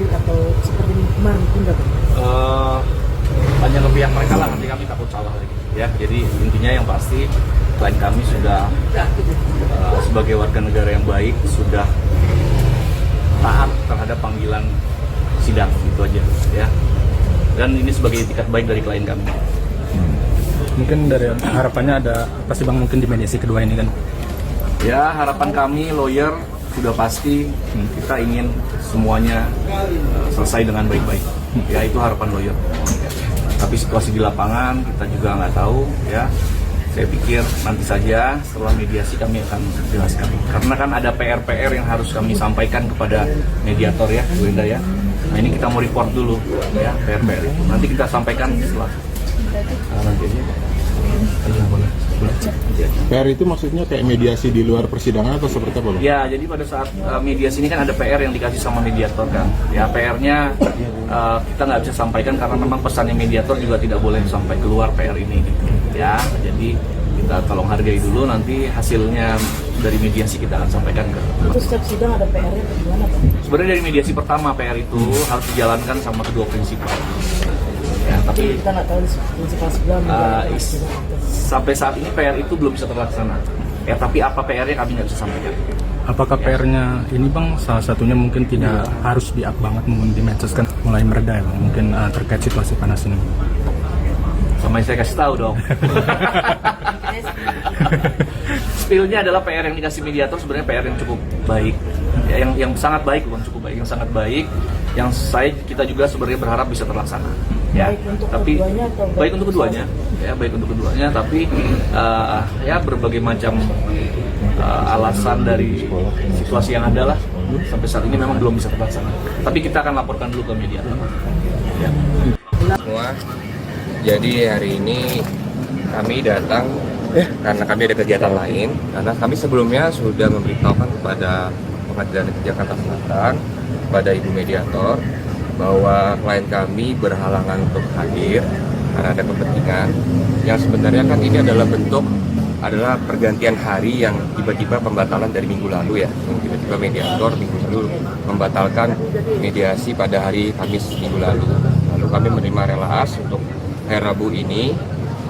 nanti atau seperti kemarin tunda Bang? Hanya ke pihak mereka lah, nanti kami takut salah lagi. Ya, jadi intinya yang pasti klien kami sudah sebagai warga negara yang baik sudah taat terhadap panggilan sidang, itu aja ya. Dan ini sebagai itikat baik dari klien kami. Mungkin dari harapannya ada apa sih Bang, mungkin di mediasi kedua ini kan? Ya, harapan kami lawyer sudah pasti kita ingin semuanya selesai dengan baik-baik. Ya, itu harapan lawyer. Ya. Tapi situasi di lapangan kita juga nggak tahu ya. Saya pikir nanti saja setelah mediasi kami akan jelaskan. Karena kan ada PR-PR yang harus kami sampaikan kepada mediator ya, Bu Enda ya. Nah, ini kita mau report dulu ya PR-PR itu. Nanti kita sampaikan setelah nanti aja. PR itu maksudnya kayak mediasi di luar persidangan atau seperti apa Bang? Ya, jadi pada saat mediasi ini kan ada PR yang dikasih sama mediator kan. Ya, PR-nya kita nggak bisa sampaikan karena memang pesannya mediator juga tidak boleh sampai keluar PR ini gitu. Ya, jadi kita tolong hargai dulu, nanti hasilnya dari mediasi kita akan sampaikan ke. Itu setiap sidang ada PR-nya atau gimana Bang? Sebenarnya dari mediasi pertama PR itu harus dijalankan sama kedua prinsipal. Ya, tapi Kita nggak tahu prinsipal sebelah menjalankan sidang. sampai saat ini PR itu belum bisa terlaksana. Ya, tapi apa PR-nya kami nggak bisa sampaikan. Apakah PR-nya ini Bang salah satunya mungkin tidak harus di-up banget, mungkin di medsos kan mulai mereda ya Bang, mungkin terkait situasi panas ini? Sama yang saya kasih tahu dong. Spillnya adalah PR yang dikasih mediator sebenarnya PR yang cukup baik, ya, yang sangat baik, bukan cukup baik, yang sangat baik, yang kita juga sebenarnya berharap bisa terlaksana. Ya, Baik untuk tapi keduanya atau baik untuk keduanya, ya baik untuk keduanya, tapi ya berbagai macam alasan dari situasi yang ada lah sampai saat ini memang belum bisa terlaksana. Tapi kita akan laporkan dulu ke mediator. Ya. Semua. Jadi hari ini kami datang karena kami ada kegiatan lain, karena kami sebelumnya sudah memberitahukan kepada Pengadilan Negeri Jakarta Selatan, kepada Ibu Mediator, bahwa klien kami berhalangan untuk hadir karena ada kepentingan yang sebenarnya kan ini adalah pergantian hari yang tiba-tiba pembatalan dari minggu lalu ya. Tiba-tiba mediator minggu lalu membatalkan mediasi pada hari Kamis minggu lalu. Lalu kami menerima relaas untuk hari Rabu ini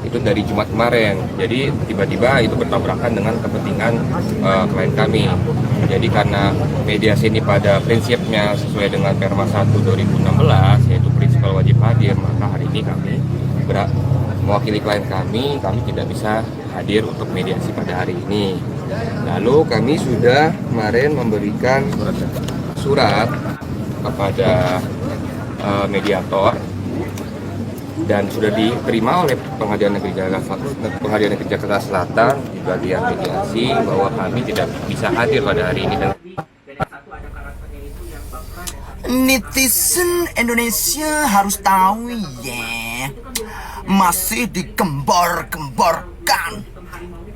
itu dari Jumat kemarin. Jadi tiba-tiba itu bertabrakan dengan kepentingan klien kami. Jadi karena mediasi ini pada prinsipnya sesuai dengan Perma 1 2016 yaitu prinsipal wajib hadir, maka hari ini kami mewakili klien kami tidak bisa hadir untuk mediasi pada hari ini. Lalu kami sudah kemarin memberikan surat kepada mediator dan sudah diterima oleh Pengadilan Negeri Jakarta Selatan di bagian mediasi bahwa kami tidak bisa hadir pada hari ini. Netizen Indonesia harus tahu ya, masih digembor-gemborkan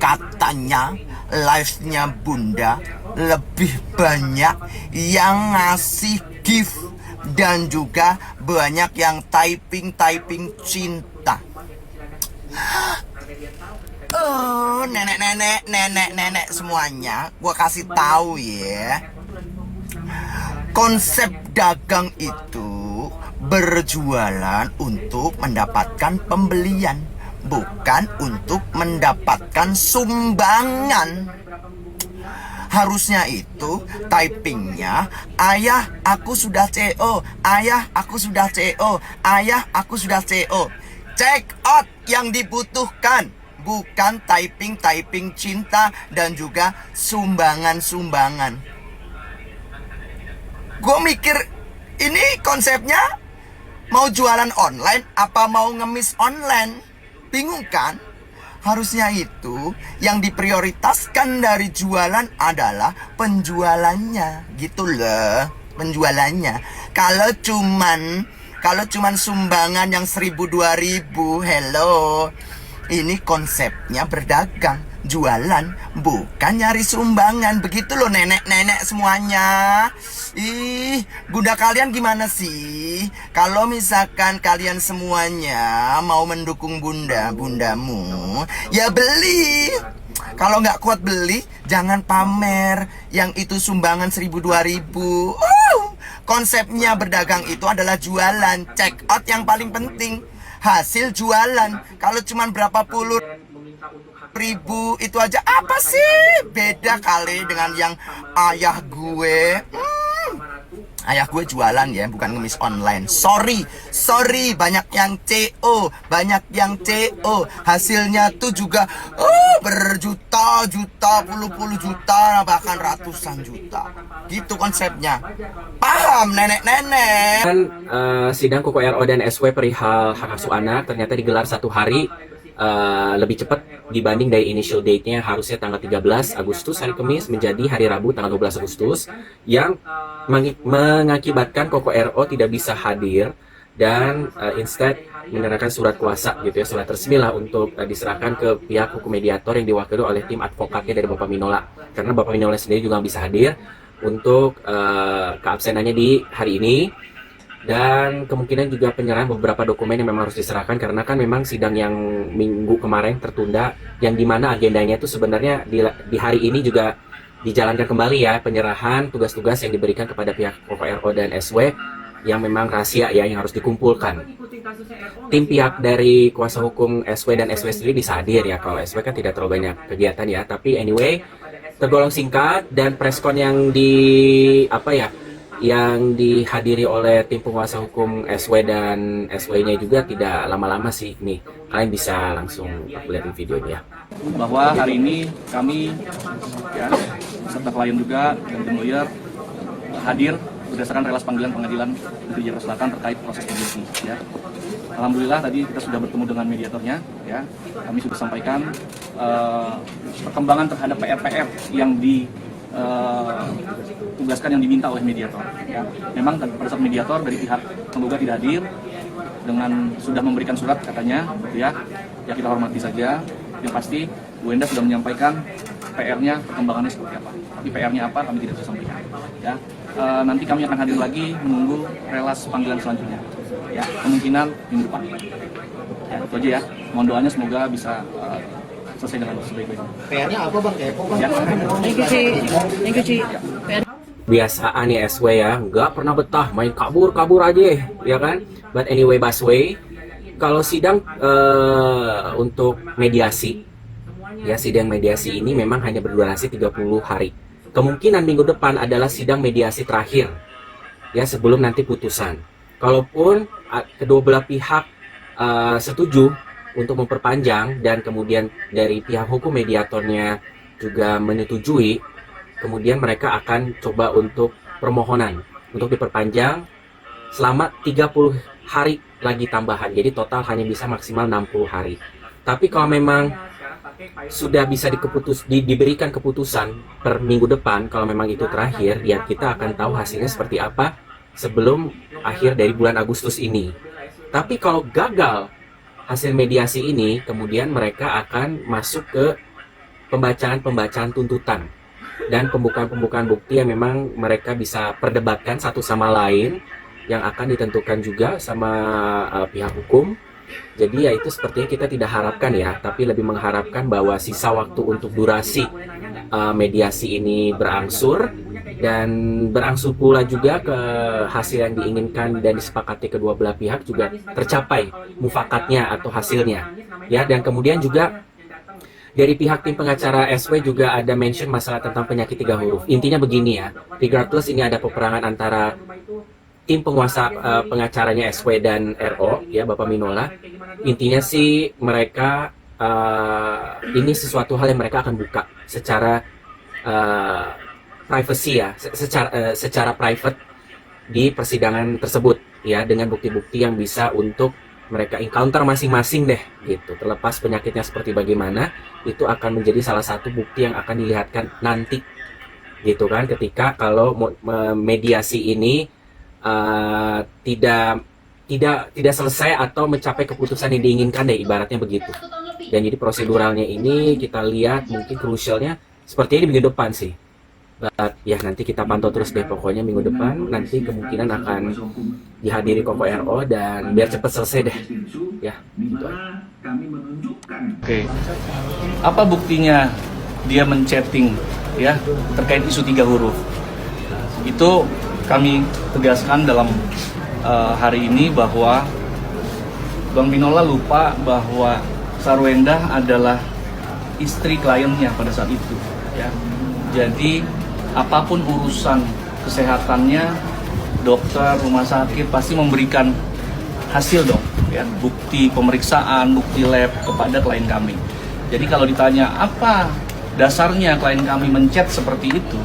katanya live-nya Bunda lebih banyak yang ngasih gift dan juga banyak yang typing cinta. Oh, nenek semuanya, gua kasih tahu ya. Konsep dagang itu berjualan untuk mendapatkan pembelian, bukan untuk mendapatkan sumbangan. Harusnya itu typingnya, ayah aku sudah CO, ayah aku sudah CO, ayah aku sudah CO. Check out yang dibutuhkan, bukan typing cinta dan juga sumbangan. Gue mikir ini konsepnya mau jualan online apa mau ngemis online, bingung kan? Harusnya itu yang diprioritaskan dari jualan adalah penjualannya, gitu loh, penjualannya. Kalau cuman sumbangan yang 1.000-2.000, hello. Ini konsepnya berdagang, jualan, bukan nyari sumbangan. Begitu loh nenek semuanya. Ih, bunda kalian gimana sih? Kalau misalkan kalian semuanya mau mendukung bundamu, ya beli. Kalau nggak kuat beli, jangan pamer. Yang itu sumbangan 1.000-2.000. Konsepnya berdagang itu adalah jualan. Check out yang paling penting. Hasil jualan. Kalau cuma berapa puluh ribu itu aja apa sih? Beda kali dengan yang ayah gue. Ayah gue jualan ya, bukan ngemis online. Sorry, banyak yang CO, hasilnya tuh juga berjuta-juta, puluh juta, bahkan ratusan juta. Gitu konsepnya. Paham nenek-nenek? Dan sidang Koko RO dan SW perihal hak asuh anak ternyata digelar 1 hari lebih cepat dibanding dari initial date-nya harusnya tanggal 13 Agustus hari Kamis menjadi hari Rabu tanggal 12 Agustus yang mengakibatkan Koko RO tidak bisa hadir dan instead menyerahkan surat kuasa gitu ya, surat resmi lah untuk diserahkan ke pihak hukum mediator yang diwakili oleh tim advokatnya dari Bapak Minola, karena Bapak Minola sendiri juga bisa hadir untuk keabsenannya di hari ini. Dan kemungkinan juga penyerahan beberapa dokumen yang memang harus diserahkan karena kan memang sidang yang minggu kemarin tertunda, yang dimana agendanya itu sebenarnya di hari ini juga dijalankan kembali ya, penyerahan tugas-tugas yang diberikan kepada pihak Koko RO dan SW yang memang rahasia ya, yang harus dikumpulkan. Tim pihak dari kuasa hukum SW dan SW sendiri bisa hadir ya, kalau SW kan tidak terlalu banyak kegiatan ya, tapi anyway tergolong singkat dan preskon yang yang dihadiri oleh tim penguasa hukum SW dan SW-nya juga tidak lama-lama sih. Nih, kalian bisa langsung lihat videonya. Bahwa hari ini kami ya, serta klien juga dan tim lawyer hadir berdasarkan relas panggilan pengadilan negeri Jakarta Selatan terkait proses mediasi. Ya. Alhamdulillah tadi kita sudah bertemu dengan mediatornya. Ya. Kami sudah sampaikan perkembangan terhadap PR-PR yang tugaskan yang diminta oleh mediator. Ya. Memang pada saat mediator dari pihak penggugat tidak hadir dengan sudah memberikan surat katanya, gitu ya. Ya kita hormati saja. Yang pasti Bu Enda sudah menyampaikan PR-nya perkembangannya seperti apa. Tapi PR-nya apa kami tidak bisa sampaikan. Ya. Nanti kami akan hadir lagi menunggu relas panggilan selanjutnya. Ya, kemungkinan minggu depan. Ya, itu aja ya. Mohon doanya semoga bisa selesai dengan sebaik-baiknya. PR-nya apa Bang? Ya. Thank you, Ci. Biasaan ya SW ya, nggak pernah betah, main kabur aja ya kan. But anyway Baswe, kalau sidang untuk mediasi ya, sidang mediasi ini memang hanya berdurasi 30 hari. Kemungkinan minggu depan adalah sidang mediasi terakhir ya, sebelum nanti putusan. Kalaupun kedua belah pihak setuju untuk memperpanjang dan kemudian dari pihak hukum mediatornya juga menyetujui, kemudian mereka akan coba untuk permohonan untuk diperpanjang selama 30 hari lagi tambahan. Jadi total hanya bisa maksimal 60 hari. Tapi kalau memang sudah bisa diberikan keputusan per minggu depan, kalau memang itu terakhir, ya kita akan tahu hasilnya seperti apa sebelum akhir dari bulan Agustus ini. Tapi kalau gagal hasil mediasi ini, kemudian mereka akan masuk ke pembacaan tuntutan dan pembukaan bukti yang memang mereka bisa perdebatkan satu sama lain, yang akan ditentukan juga sama pihak hukum. Jadi ya itu sepertinya kita tidak harapkan ya, tapi lebih mengharapkan bahwa sisa waktu untuk durasi mediasi ini berangsur, dan berangsur pula juga ke hasil yang diinginkan dan disepakati kedua belah pihak juga tercapai mufakatnya atau hasilnya ya. Dan kemudian juga dari pihak tim pengacara SW juga ada mention masalah tentang penyakit 3 huruf. Intinya begini ya, regardless ini ada peperangan antara tim penguasa pengacaranya SW dan RO ya, Bapak Minola. Intinya sih mereka ini sesuatu hal yang mereka akan buka secara privacy ya, secara private di persidangan tersebut ya, dengan bukti-bukti yang bisa untuk mereka encounter masing-masing deh gitu. Terlepas penyakitnya seperti bagaimana, itu akan menjadi salah satu bukti yang akan dilihatkan nanti gitu kan, ketika kalau mediasi ini tidak selesai atau mencapai keputusan yang diinginkan deh, ibaratnya begitu. Dan jadi proseduralnya ini kita lihat mungkin krusialnya seperti ini minggu depan sih. But, ya nanti kita pantau terus deh, pokoknya minggu depan nanti kemungkinan akan dihadiri Koko RO dan biar cepat selesai deh ya gitu aja. Oke. Apa buktinya dia menchatting ya terkait isu 3 huruf? Itu kami tegaskan dalam hari ini bahwa Bang Binola lupa bahwa Sarwenda adalah istri kliennya pada saat itu, ya. Jadi apapun urusan kesehatannya, dokter, rumah sakit pasti memberikan hasil dong, ya, bukti pemeriksaan, bukti lab kepada klien kami. Jadi kalau ditanya apa dasarnya klien kami mencet seperti itu,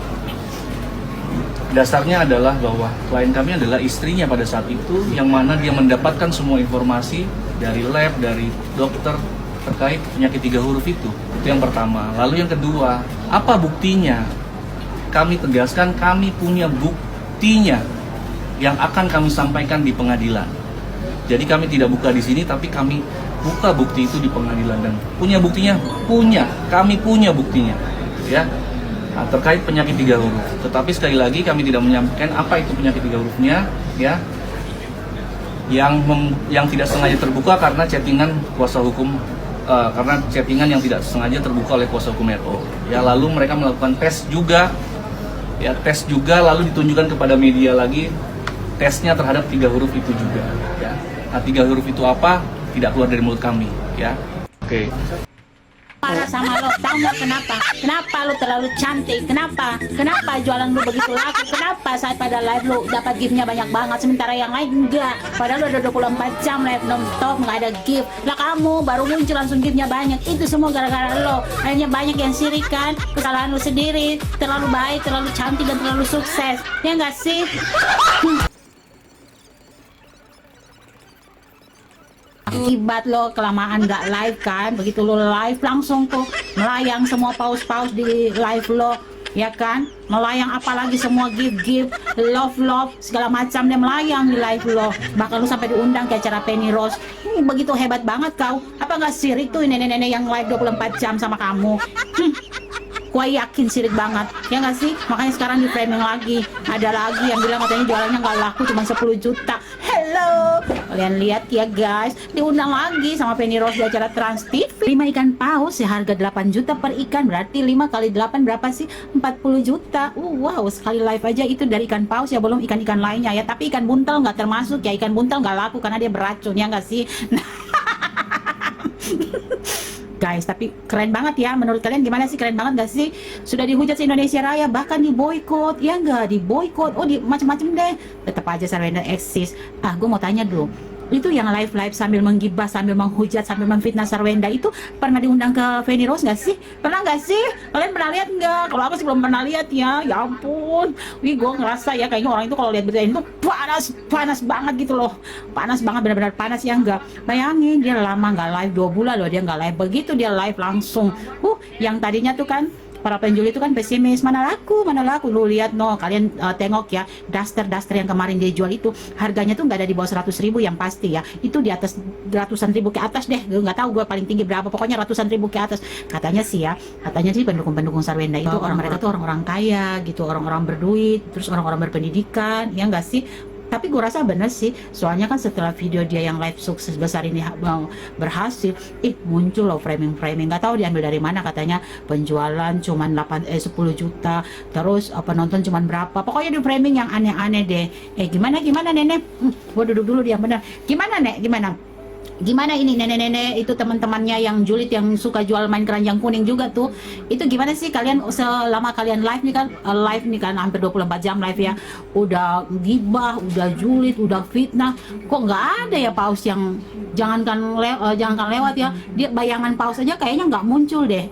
dasarnya adalah bahwa klien kami adalah istrinya pada saat itu, yang mana dia mendapatkan semua informasi dari lab, dari dokter terkait penyakit 3 huruf itu. Itu yang pertama. Lalu yang kedua, apa buktinya? Kami tegaskan kami punya buktinya yang akan kami sampaikan di pengadilan. Jadi kami tidak buka di sini, tapi kami buka bukti itu di pengadilan. Dan punya buktinya? Punya. Kami punya buktinya, ya. Nah, terkait penyakit 3 huruf. Tetapi sekali lagi kami tidak menyampaikan apa itu penyakit 3 hurufnya, ya. Yang tidak sengaja terbuka karena chattingan kuasa hukum, karena chattingan yang tidak sengaja terbuka oleh kuasa hukum RO. Ya, lalu mereka melakukan tes juga, ya, tes juga, lalu ditunjukkan kepada media lagi tesnya terhadap 3 huruf itu juga, ya. Nah, 3 huruf itu apa? Tidak keluar dari mulut kami, ya. Oke. Marah sama lo, tahu nggak kenapa? Kenapa lo terlalu cantik? Kenapa? Kenapa jualan lo begitu laku? Kenapa saat pada live lo dapat gift-nya banyak banget, sementara yang lain enggak? Padahal lo ada 24 jam live non-stop, nggak ada gift. Lah kamu baru muncul langsung gift-nya banyak. Itu semua gara-gara lo. Akhirnya banyak yang sirik kan? Kesalahan lo sendiri. Terlalu baik, terlalu cantik, dan terlalu sukses. Ya nggak sih? Akibat lo kelamaan gak live kan, begitu lo live langsung tuh melayang semua paus-paus di live lo, ya kan, melayang, apalagi semua gift, love, segala macam dia melayang di live lo, bahkan lo sampai diundang ke acara Penny Rose. Begitu hebat banget kau, apa gak sirik tuh nenek-nenek yang live 24 jam sama kamu? Gua yakin sirik banget, ya nggak sih? Makanya sekarang di framing lagi, ada lagi yang bilang katanya jualannya nggak laku, cuma 10 juta. Hello, kalian lihat ya guys, diundang lagi sama Penny Rose di acara Trans TV. 5 ikan paus seharga 8 juta per ikan, berarti 5 kali 8 berapa sih? 40 juta. Wow, sekali live aja itu dari ikan paus ya, belum ikan-ikan lainnya ya. Tapi ikan buntel nggak termasuk ya, ikan buntel nggak laku karena dia beracun, ya nggak sih? Guys, tapi keren banget ya. Menurut kalian gimana sih? Keren banget gak sih? Sudah dihujat se Indonesia Raya, bahkan diboykot, ya nggak? Diboykot, oh, macam-macam deh. Tetap aja Sarwenda eksis. Gue mau tanya dulu, itu yang live sambil menggibah, sambil menghujat, sambil memfitnah Sarwenda itu pernah diundang ke Penny Rose nggak sih? Pernah nggak sih? Kalian pernah lihat nggak? Kalau aku sih belum pernah lihat ya. Ya ampun, gue ngerasa ya kayaknya orang itu kalau lihat berita itu panas banget gitu loh, panas banget, benar-benar panas ya nggak? Bayangin dia lama nggak live, 2 bulan loh dia nggak live, begitu dia live langsung, yang tadinya tuh kan para penjual itu kan pesimis, mana laku, lu lihat no, kalian tengok ya, daster yang kemarin dia jual itu harganya tuh nggak ada di bawah 100.000 yang pasti ya, itu di atas ratusan ribu ke atas deh, nggak tahu gue paling tinggi berapa, pokoknya ratusan ribu ke atas katanya sih pendukung Sarwenda itu mereka tuh orang-orang kaya gitu, orang-orang berduit, terus orang-orang berpendidikan, ya nggak sih? Tapi gue rasa bener sih, soalnya kan setelah video dia yang live sukses besar ini berhasil, muncul loh framing, nggak tahu diambil dari mana, katanya penjualan cuman 10 juta, terus penonton cuman berapa, pokoknya di framing yang aneh-aneh deh. Gimana nenek? Gue duduk dulu dia bener. Gimana nek? Gimana ini nenek-nenek itu teman-temannya yang julid, yang suka jual main keranjang kuning juga tuh, itu gimana sih kalian selama kalian live nih kan hampir 24 jam live ya, udah gibah, udah julid, udah fitnah, kok nggak ada ya paus yang jangankan lewat ya, dia bayangan paus aja kayaknya nggak muncul deh.